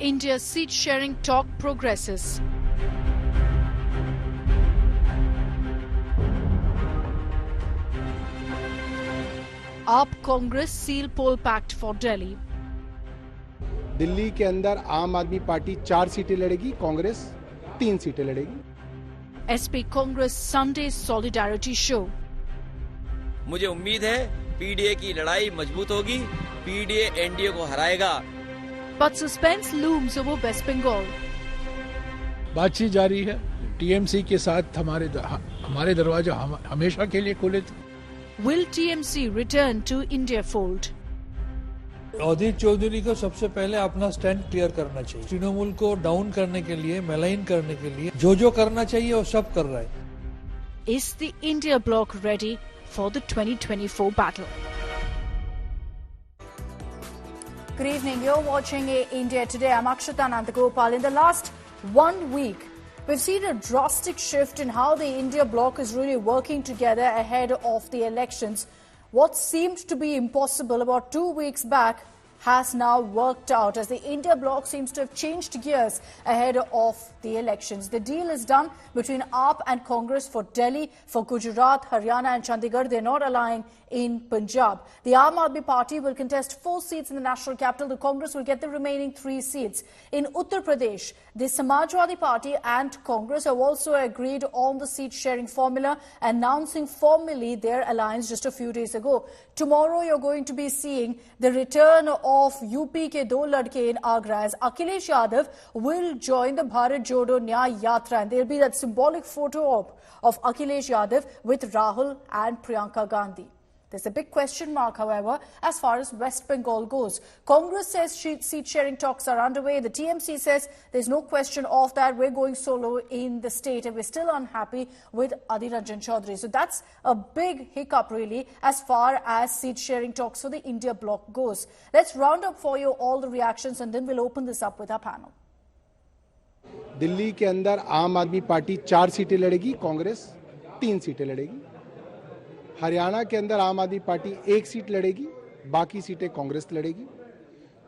India's seat-sharing talk progresses. AAP-Congress seal poll pact for Delhi. Delhi के अंदर आम आदमी पार्टी 4 सीटें लड़ेगी, कांग्रेस 3 सीटें लड़ेगी। SP Congress Sunday Solidarity Show. मुझे उम्मीद है पीडीए की लड़ाई मजबूत होगी, पीडीए एनडीए को हराएगा। But suspense looms over West Bengal. बातचीत जारी है। टीएमसी के साथ हमारे दरवाजा हमेशा के लिए खुले थे। Will TMC return to India fold? Awadhesh Chaudhary को सबसे पहले अपना स्टैंड क्लियर करना चाहिए। तृणमूल को डाउन करने के लिए, मेलाइन करने के लिए जो करना चाहिए वो सब कर रहा है। Is the India Bloc ready for the 2024 battle? Good evening. You're watching India Today. I'm Akshita Nandagopal. In the last 1 week, we've seen a drastic shift in how the India Bloc is really working together ahead of the elections. What seemed to be impossible about 2 weeks back has now worked out as the India Bloc seems to have changed gears ahead of the elections. The deal is done between AAP and Congress for Delhi, for Gujarat, Haryana and Chandigarh. They're not allying in Punjab. The Aam Aadmi Party will contest 4 seats in the national capital. The Congress will get the remaining 3 seats. In Uttar Pradesh, the Samajwadi Party and Congress have also agreed on the seat-sharing formula, announcing formally their alliance just a few days ago. Tomorrow, you're going to be seeing the return of UP ke do ladke in Agra as Akhilesh Yadav will join the Bharat Jodo Nyaya Yatra, and there'll be that symbolic photo op of Akhilesh Yadav with Rahul and Priyanka Gandhi. There's a big question mark, however, as far as West Bengal goes. Congress says seat-sharing talks are underway. The TMC says there's no question of that. We're going solo in the state, and we're still unhappy with Adhir Ranjan Chaudhary. So that's a big hiccup, really, as far as seat-sharing talks for the India Bloc goes. Let's round up for you all the reactions, and then we'll open this up with our panel. Delhi के अंदर आम आदमी party 4 सीटें लड़ेगी, कांग्रेस 3 सीटें लड़ेगी। हरियाणा के अंदर आम आदमी पार्टी 1 सीट लड़ेगी, बाकी सीटें कांग्रेस लड़ेगी।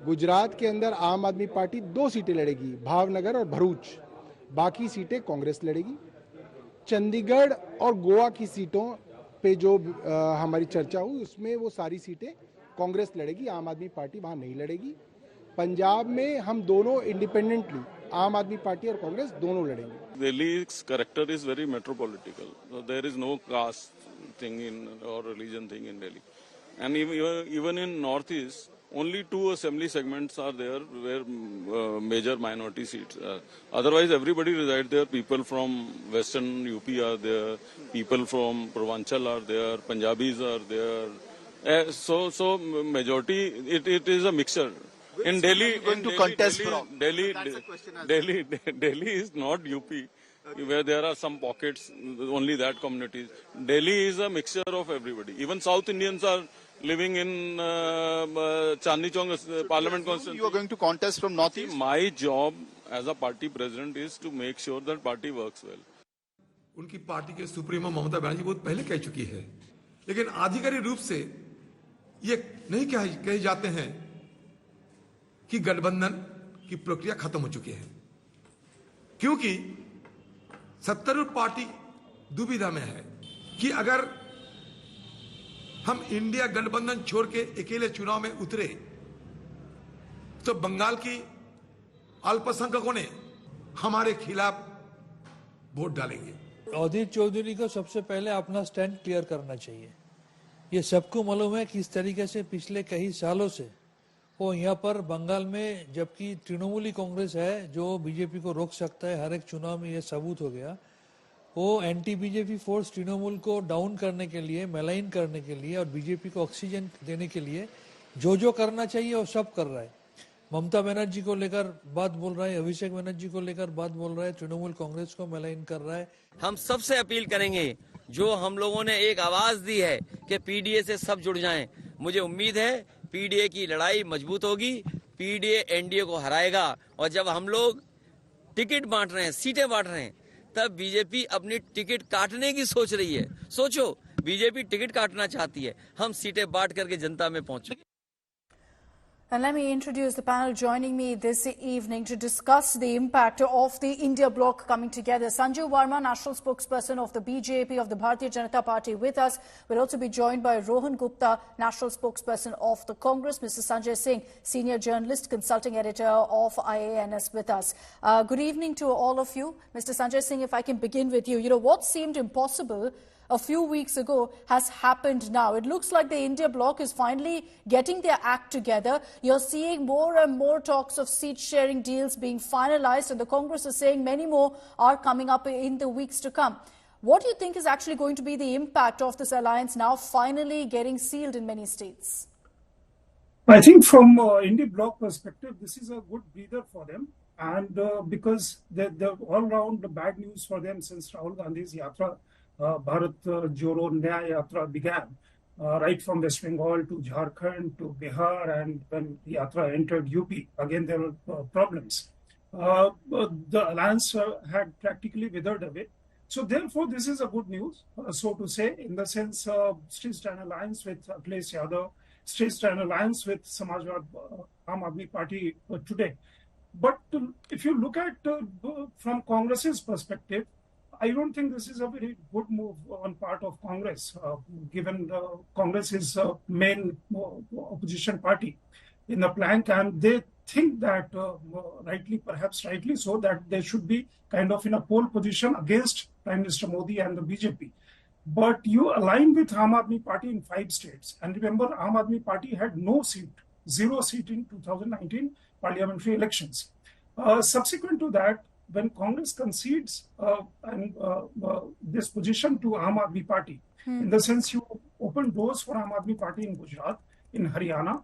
गुजरात के अंदर आम आदमी पार्टी 2 सीटें लड़ेगी, भावनगर और भरूच, बाकी सीटें कांग्रेस लड़ेगी। चंडीगढ़ और गोवा की सीटों पे जो हमारी चर्चा हुई उसमें वो सारी सीटें कांग्रेस लड़ेगी, आम आदमी पार्टी वहां नहीं लड़ेगी। पंजाब में हम दोनों इंडिपेंडेंटली आम आदमी पार्टी और कांग्रेस दोनों लड़ेंगे। Delhi's character is very metropolitical. So there is no caste thing or religion thing in Delhi. And even in Northeast, only 2 assembly segments are there where major minority seats are. Otherwise, everybody resides there. People from Western UP are there. People from Purvanchal are there. Punjabis are there. So majority, it is a mixture. In Delhi, Delhi is not UP, where there are some pockets, only that communities. Delhi is a mixture of everybody. Even South Indians are living in Chandni Chowk Parliament constituency. You are going to contest from Northeast? My job as a party president is to make sure that party works well. उनकी party के supremo Mamata Banerjee बहुत पहले कह चुकी है, लेकिन आधिकारिक रूप से ये नहीं कहे जाते हैं कि गठबंधन की प्रक्रिया खत्म हो चुकी है, क्योंकि सत्तारूढ़ पार्टी दुविधा में है कि अगर हम इंडिया गठबंधन छोड़ के अकेले चुनाव में उतरे तो बंगाल की अल्पसंख्यकों ने हमारे खिलाफ वोट डालेंगे। अवधेश चौधरी को सबसे पहले अपना स्टैंड क्लियर करना चाहिए। ये सबको मालूम है किस तरीके से पिछले कई सालों से वो यहाँ पर बंगाल में, जबकि तृणमूली कांग्रेस है जो बीजेपी को रोक सकता है हर एक चुनाव में, ये सबूत हो गया। वो एंटी बीजेपी फोर्स तृणमूल को डाउन करने के लिए, मेलाइन करने के लिए और बीजेपी को ऑक्सीजन देने के लिए जो करना चाहिए वो सब कर रहा है। ममता बनर्जी को लेकर बात बोल रहा है, अभिषेक बनर्जी को लेकर बात बोल रहा है, तृणमूल कांग्रेस को मेलाइन कर रहा है। हम सबसे अपील करेंगे, जो हम लोगों ने एक आवाज दी है कि पीडीए से सब जुड़ जाएं। मुझे उम्मीद है पीडीए की लड़ाई मजबूत होगी, पीडीए एनडीए को हराएगा। और जब हम लोग टिकट बांट रहे हैं, सीटें बांट रहे हैं, तब बीजेपी अपनी टिकट काटने की सोच रही है। सोचो, बीजेपी टिकट काटना चाहती है, हम सीटें बांट करके जनता में पहुंचे। And let me introduce the panel joining me this evening to discuss the impact of the India Bloc coming together. Sanjay Varma, National Spokesperson of the BJP of the Bharatiya Janata Party with us. We'll also be joined by Rohan Gupta, National Spokesperson of the Congress. Mr. Sanjay Singh, Senior Journalist, Consulting Editor of IANS with us. Good evening to all of you. Mr. Sanjay Singh, if I can begin with you. You know, what seemed impossible a few weeks ago has happened now. It looks like the India Bloc is finally getting their act together. You're seeing more and more talks of seat-sharing deals being finalized, and the Congress is saying many more are coming up in the weeks to come. What do you think is actually going to be the impact of this alliance now finally getting sealed in many states? I think from India Bloc perspective, this is a good breather for them. And because the all-round bad news for them since Rahul Gandhi's Yatra, Bharat, Joro, Nyaya Yatra began, right from West Bengal to Jharkhand to Bihar, and when Yatra entered UP, again there were problems. The alliance had practically withered away. So therefore, this is a good news, so to say, in the sense stitched an alliance with Akhilesh Yadav, stitched an alliance with Samajwadi, Aam Aadmi Party today. But if you look at from Congress's perspective, I don't think this is a very good move on part of Congress, given Congress is main opposition party in the plank, and they think that perhaps rightly so, that they should be kind of in a pole position against Prime Minister Modi and the BJP. But you align with Aam Aadmi Party in 5 states, and remember, Aam Aadmi Party had no seat, 0 seat in 2019 parliamentary elections. Subsequent to that, when Congress concedes this position to Aam Aadmi Party, in the sense you open doors for Aam Aadmi Party in Gujarat, in Haryana,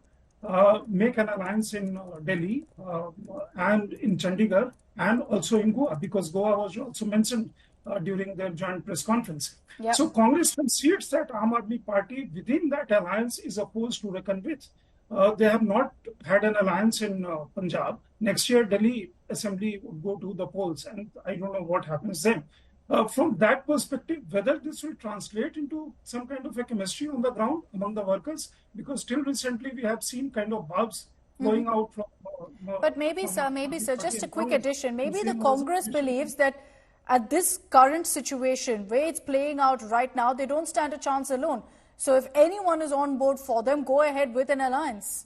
make an alliance in Delhi and in Chandigarh, and also in Goa, because Goa was also mentioned during their joint press conference. Yep. So Congress concedes that Aam Aadmi Party within that alliance is opposed to reckon with. They have not had an alliance in Punjab. Next year, Delhi Assembly would go to the polls, and I don't know what happens then. From that perspective, whether this will translate into some kind of a chemistry on the ground among the workers, because till recently we have seen kind of bulbs flowing out from... but maybe, sir, just a quick addition. Maybe the Congress believes that at this current situation, where it's playing out right now, they don't stand a chance alone. So if anyone is on board for them, go ahead with an alliance.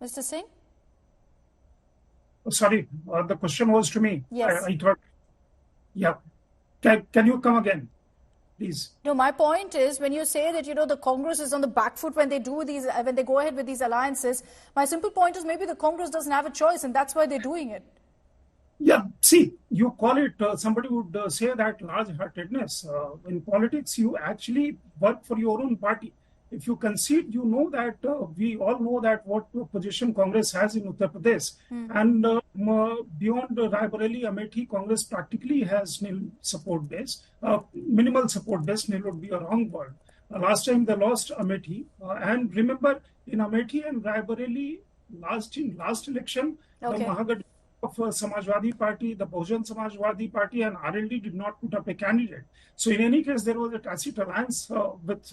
Mr. Singh? Sorry, the question was to me. Yes. I thought, yeah. Can you come again, please? No, my point is, when you say that, you know, the Congress is on the back foot when they do these, when they go ahead with these alliances, my simple point is maybe the Congress doesn't have a choice, and that's why they're doing it. Yeah, see, you call it, somebody would say that large-heartedness. In politics, you actually work for your own party. If you concede, you know that we all know that what position Congress has in Uttar Pradesh. And beyond Raebareli, Amethi, Congress practically has nil support base. Minimal support base, nil would be a wrong word. Last time they lost Amethi. And remember, in Amethi and Raebareli, last election, the Mahagad of Samajwadi Party, the Bahujan Samajwadi Party, and RLD did not put up a candidate. So in any case, there was a tacit alliance with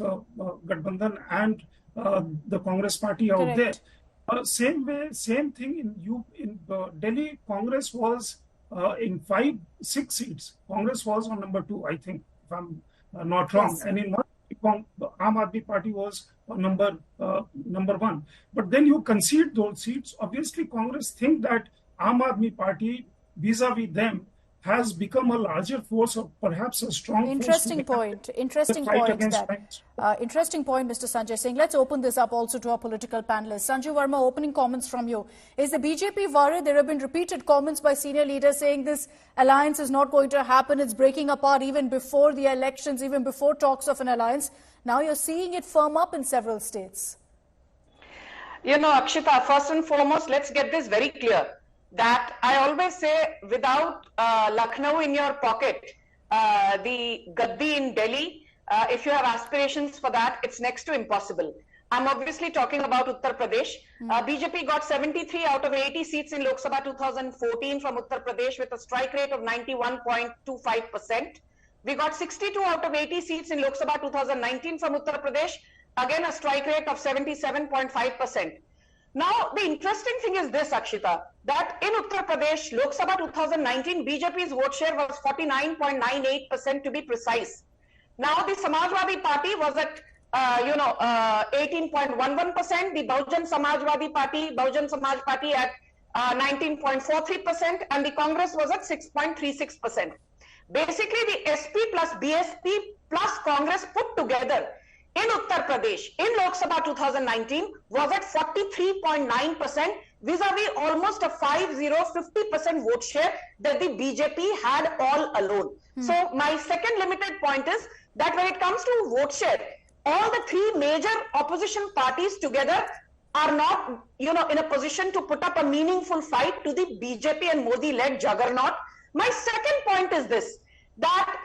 Gadbandhan and the Congress Party out there. Same thing in Delhi. Congress was in 5-6 seats. Congress was on number 2, I think, if I'm not wrong. Yes. And in one, Aam Aadmi Party was number 1. But then you concede those seats. Obviously, Congress think that Aam Aadmi Party, vis-a-vis them, has become a larger force, or perhaps a strong force. Interesting point, Mr. Sanjay Singh. Let's open this up also to our political panelists. Sanjay Varma, opening comments from you. Is the BJP worried? There have been repeated comments by senior leaders saying this alliance is not going to happen. It's breaking apart even before the elections, even before talks of an alliance. Now you're seeing it firm up in several states. You know, Akshita, first and foremost, let's get this very clear. That I always say, without Lucknow in your pocket, the Gaddi in Delhi, if you have aspirations for that, it's next to impossible. I'm obviously talking about Uttar Pradesh. BJP got 73 out of 80 seats in Lok Sabha 2014 from Uttar Pradesh with a strike rate of 91.25%. We got 62 out of 80 seats in Lok Sabha 2019 from Uttar Pradesh. Again, a strike rate of 77.5%. Now, the interesting thing is this, Akshita, that in Uttar Pradesh, Lok Sabha 2019, BJP's vote share was 49.98% to be precise. Now, the Samajwadi Party was at 18.11%, the Bahjan Samaj Party at 19.43%, and the Congress was at 6.36%. Basically, the SP plus BSP plus Congress put together in Uttar Pradesh in Lok Sabha 2019 was at 43.9% vis-a-vis almost a 50% vote share that the BJP had all alone. So my second limited point is that when it comes to vote share, all the three major opposition parties together are not, in a position to put up a meaningful fight to the BJP and Modi-led juggernaut. My second point is this, that,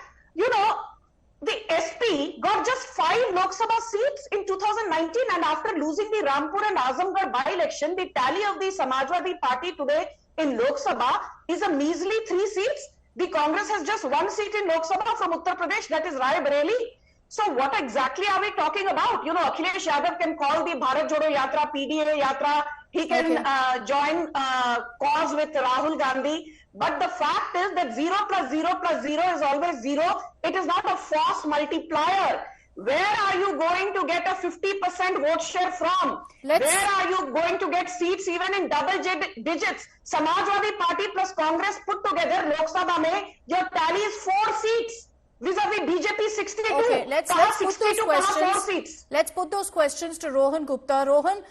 the SP got just 5 Lok Sabha seats in 2019, and after losing the Rampur and Azamgarh by-election, the tally of the Samajwadi Party today in Lok Sabha is a measly 3 seats. The Congress has just 1 seat in Lok Sabha from Uttar Pradesh, that is Rai Bareli. So what exactly are we talking about? Akhilesh Yadav can call the Bharat Jodo Yatra, PDA Yatra. He can join cause with Rahul Gandhi. But the fact is that 0 plus 0 plus 0 is always 0. It is not a force multiplier. Where are you going to get a 50% vote share from? Where are you going to get seats even in double digits? Samajwadi Party plus Congress put together, Lok Sabha mein, your tally is 4 seats. Vis-a-vis BJP 62. Okay, let's put those questions. Let's put those questions to Rohan Gupta. Rohan,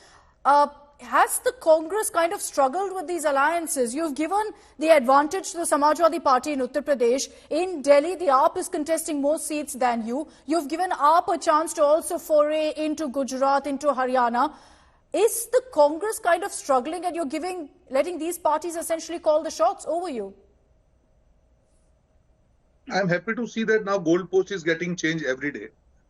has the Congress kind of struggled with these alliances? You've given the advantage to the Samajwadi Party in Uttar Pradesh. In Delhi, the AAP is contesting more seats than you. You've given AAP a chance to also foray into Gujarat, into Haryana. Is the Congress kind of struggling, and you're letting these parties essentially call the shots over you? I'm happy to see that now goalpost is getting changed every day.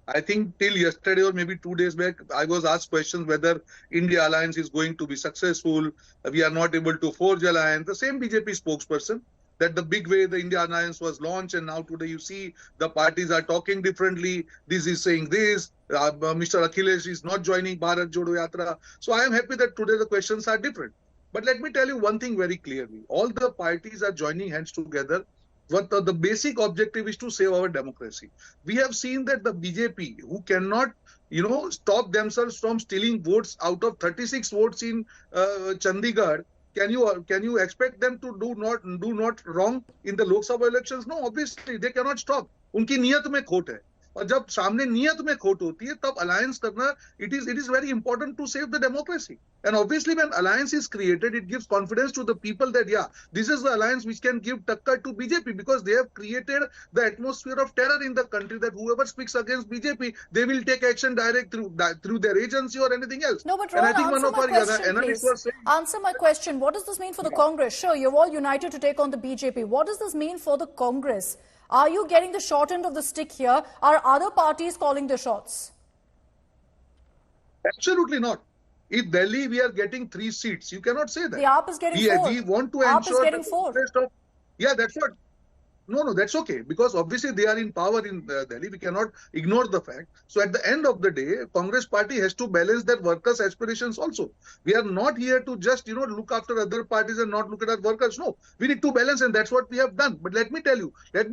I think till yesterday or maybe 2 days back, I was asked questions whether India alliance is going to be successful. We are not able to forge alliance. The same BJP spokesperson, that the big way the India alliance was launched, and now today you see the parties are talking differently. This is saying this. Mr. Akhilesh is not joining Bharat Jodo Yatra. So I am happy that today the questions are different. But let me tell you one thing very clearly. All the parties are joining hands together. What the basic objective is to save our democracy. We have seen that the BJP, who cannot, stop themselves from stealing votes out of 36 votes in Chandigarh, can you expect them to do not wrong in the Lok Sabha elections? No, obviously they cannot stop. उनकी नियत में खोट है. और जब सामने नियत में खोट होती है तब अलायंस करना it is very important to save the democracy. And obviously when alliance is created, it gives confidence to the people that this is the alliance which can give takkar to BJP, because they have created the atmosphere of terror in the country that whoever speaks against BJP, they will take action direct through their agency or anything else. No, but Rahul, answer my question, please. Answer my question. What does this mean for the Congress? Sure, you're all united to take on the BJP. What does this mean for the Congress? Are you getting the short end of the stick here? Are other parties calling the shots? Absolutely not. If Delhi we are getting 3 seats, you cannot say that. The AAP is getting 4. We want to AAP ensure is getting 4. That's what. No, that's okay, because obviously they are in power in Delhi. We cannot ignore the fact. So at the end of the day, Congress party has to balance their workers' aspirations also. We are not here to just, look after other parties and not look at our workers. No, we need to balance, and that's what we have done. But let me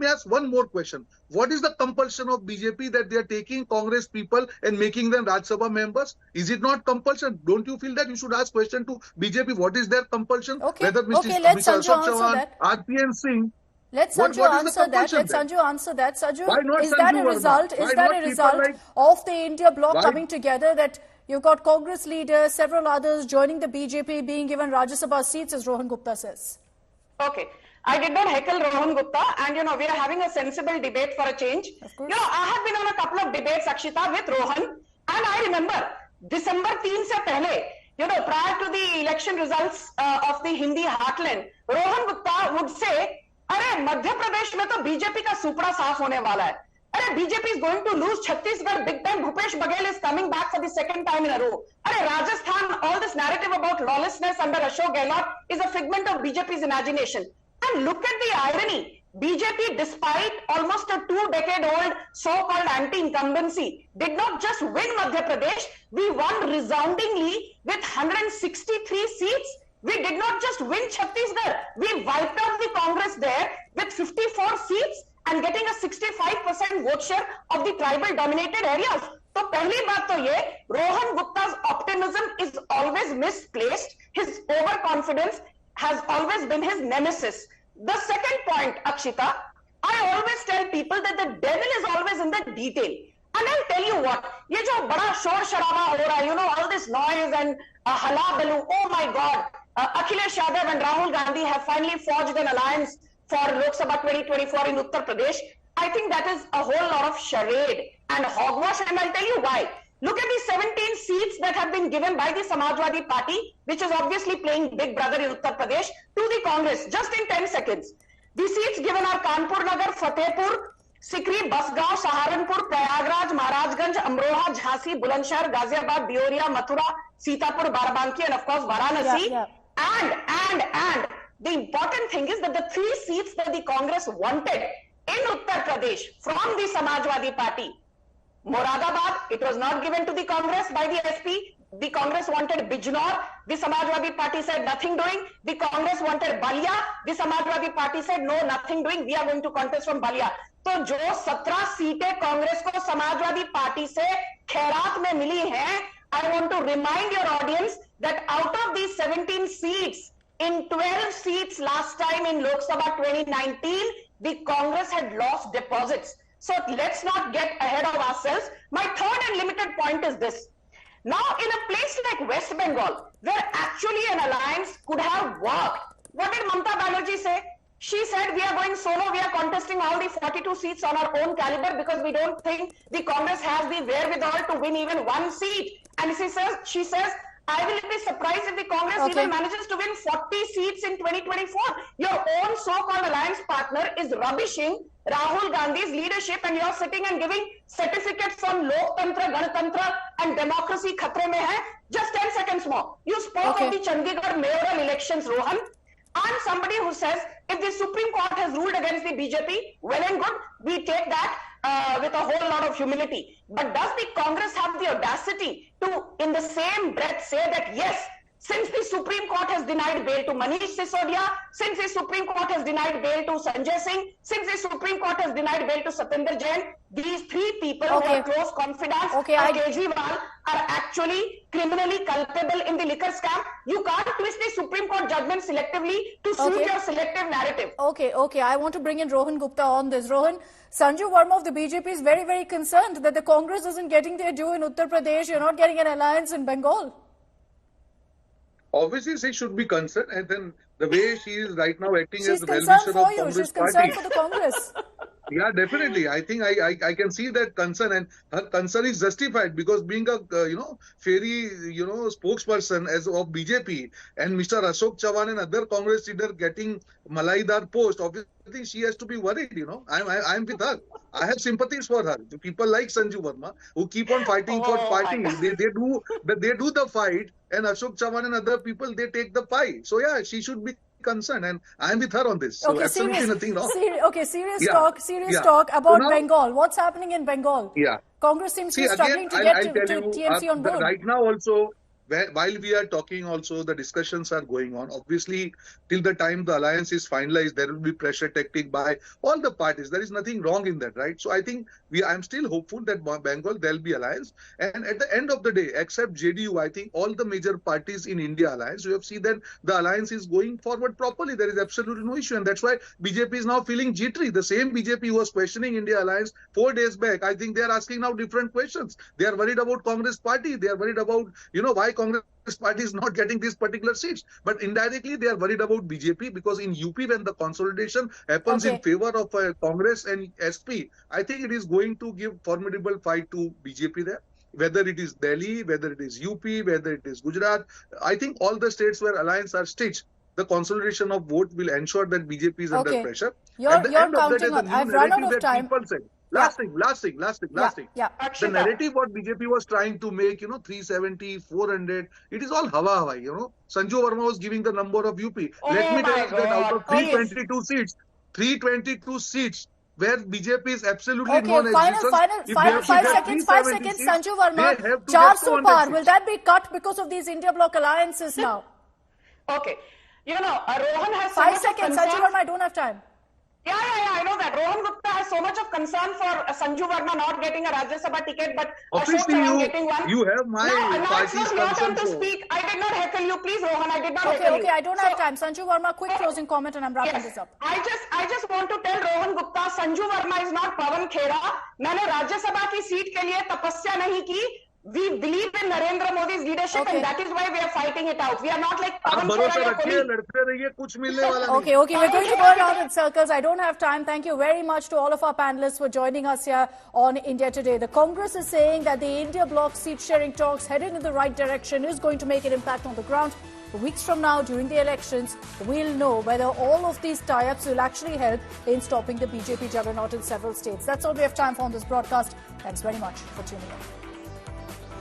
ask one more question. What is the compulsion of BJP that they are taking Congress people and making them Rajya Sabha members? Is it not compulsion? Don't you feel that you should ask question to BJP? What is their compulsion? Okay, whether let Sanjay answer that. RPN Singh. Let Sanjay answer that. Let Sanjay answer that. Sanjay, is that a result? Is that a result of the India bloc coming together, that you've got Congress leaders, several others joining the BJP, being given Rajya Sabha seats, as Rohan Gupta says? Okay. I did not heckle Rohan Gupta, and we are having a sensible debate for a change. I have been on a couple of debates, Akshita, with Rohan, and I remember December 3 se pehle, prior to the election results of the Hindi heartland, Rohan Gupta would say, अरे मध्य प्रदेश में तो BJP का सुपड़ा साफ होने वाला है. अरे BJP is going to lose Chhattisgarh big time. Bhupesh Baghel is coming back for the second time in a row. अरे Rajasthan, all this narrative about lawlessness under Ashok Gehlot is a figment of BJP's imagination. And look at the irony. BJP, despite almost a 2-decade-old so-called anti-incumbency, did not just win Madhya Pradesh, we won resoundingly with 163 seats. We did not just win Chhattisgarh, we wiped out the Congress there with 54 seats and getting a 65% vote share of the tribal-dominated areas. So, पहली बात तो ये, Rohan Gupta's optimism is always misplaced. His overconfidence has always been his nemesis. The second point, Akshita, I always tell people that the devil is always in the detail. And I'll tell you what, ये जो बड़ा शोर शराबा हो रहा है, you know, all this noise and hala balu, oh my God, Akhilesh Yadav and Rahul Gandhi have finally forged an alliance for Lok Sabha 2024 in Uttar Pradesh. I think that is a whole lot of charade and hogwash, and I'll tell you why. Look at the 17 seats that have been given by the Samajwadi Party, which is obviously playing big brother in Uttar Pradesh, to the Congress, just in 10 seconds. The seats given are Kanpur Nagar, Fatehpur, Sikri, Basgaon, Saharanpur, Prayagraj, Maharajganj, Amroha, Jhansi, Bulandshahr, Ghaziabad, Deoria, Mathura, Sitapur, Barabanki, and of course Varanasi. And the important thing is that the 3 seats that the Congress wanted in Uttar Pradesh from the Samajwadi Party, Moradabad, it was not given to the Congress by the SP. The Congress wanted Bijnor. The Samajwadi Party said nothing doing. The Congress wanted Balia. The Samajwadi Party said no, nothing doing. We are going to contest from Balia. तो जो 17 सीटें कांग्रेस को Samajwadi party से खैरात में मिली हैं, I want to remind your audience that out of these 17 seats, in 12 seats last time in Lok Sabha 2019, the Congress had lost deposits. So let's not get ahead of ourselves. My third and limited point is this. Now, in a place like West Bengal, where actually an alliance could have worked, what did Mamata Banerjee say? She said, we are going solo, we are contesting all the 42 seats on our own caliber because we don't think the Congress has the wherewithal to win even 1 seat. And she says, I will be surprised if the Congress even manages to win 40 seats in 2024. Your own so-called alliance partner is rubbishing Rahul Gandhi's leadership, and you're sitting and giving certificates on Loktantra, Ganatantra and democracy khatre mein hai. Just 10 seconds more. You spoke of the Chandigarh mayoral elections, Rohan. I'm somebody who says if the Supreme Court has ruled against the BJP, well and good, we take that with a whole lot of humility. But does the Congress have the audacity to, in the same breath, say that yes, since the Supreme Court has denied bail to Manish Sisodia, since the Supreme Court has denied bail to Sanjay Singh, since the Supreme Court has denied bail to Satinder Jain, these 3 people who are close confidants of Kejriwal are actually criminally culpable in the liquor scam. You can't twist the Supreme Court judgment selectively to suit your selective narrative. Okay. I want to bring in Rohan Gupta on this. Rohan, Sanjay Varma of the BJP is very, very concerned that the Congress isn't getting their due in Uttar Pradesh. You're not getting an alliance in Bengal. Obviously, she should be concerned, and then the way she is right now acting as the well-wisher of Congress She's concerned for the Congress. Yeah, definitely. I think I can see that concern, and her concern is justified because being a fairy spokesperson as of BJP and Mr. Ashok Chavan and other Congress leader getting Malaidar post, obviously she has to be worried. I'm with her. I have sympathies for her. People like Sanjay Varma who keep on fighting for party. They do the fight, and Ashok Chavan and other people, they take the fight. So yeah, she should be concerned, and I'm with her on this. So absolutely nothing wrong. Serious talk about Bengal. What's happening in Bengal? Yeah. Congress seems to be struggling to get TMC on board. Right now also, while we are talking also, the discussions are going on. Obviously, till the time the alliance is finalized, there will be pressure tactic by all the parties. There is nothing wrong in that, right? So I think I'm still hopeful that Bengal, there will be alliance. And at the end of the day, except JDU, I think all the major parties in India alliance, you have seen that the alliance is going forward properly. There is absolutely no issue. And that's why BJP is now feeling jittery. The same BJP who was questioning India alliance 4 days back, I think they are asking now different questions. They are worried about Congress party. They are worried about, why Congress party is not getting these particular seats. But indirectly, they are worried about BJP because in UP, when the consolidation happens in favor of Congress and SP, I think it is going to give formidable fight to BJP there. Whether it is Delhi, whether it is UP, whether it is Gujarat, I think all the states where alliance are stitched, the consolidation of vote will ensure that BJP is under pressure. You're counting on. I've run out of time. Last thing. The narrative what BJP was trying to make, 370, 400, it is all Hawa. Sanjay Varma was giving the number of UP. Let me tell you that out of 322 seats, 322 seats where BJP is absolutely Okay, non-existent. final 5 seconds, Sanjay Varma. 400 par, will that be cut because of these India Bloc alliances now? Okay. You know, Rohan has 5 seconds, Sanjay Varma, I don't have time. Yeah, I know that. Rohan Gupta has so much of concern for Sanjay Varma not getting a Rajya Sabha ticket, but obviously getting one. You have my party's concern. No, it's not your turn to speak. I did not heckle you. Please, Rohan, I did not heckle you. Okay, I don't have time. Sanjay Varma, quick closing comment and I'm wrapping this up. I just want to tell Rohan Gupta, Sanjay Varma is not Pawan Khera. मैंने राज्य सभा की seat के लिए तपस्या नहीं की. We believe in Narendra Modi's leadership, and that is why we are fighting it out. We are not like Pawan Khera. Okay, we're going to go around in circles. I don't have time. Thank you very much to all of our panelists for joining us here on India Today. The Congress is saying that the India Bloc seat-sharing talks headed in the right direction is going to make an impact on the ground. Weeks from now, during the elections, we'll know whether all of these tie-ups will actually help in stopping the BJP juggernaut in several states. That's all we have time for on this broadcast. Thanks very much for tuning in.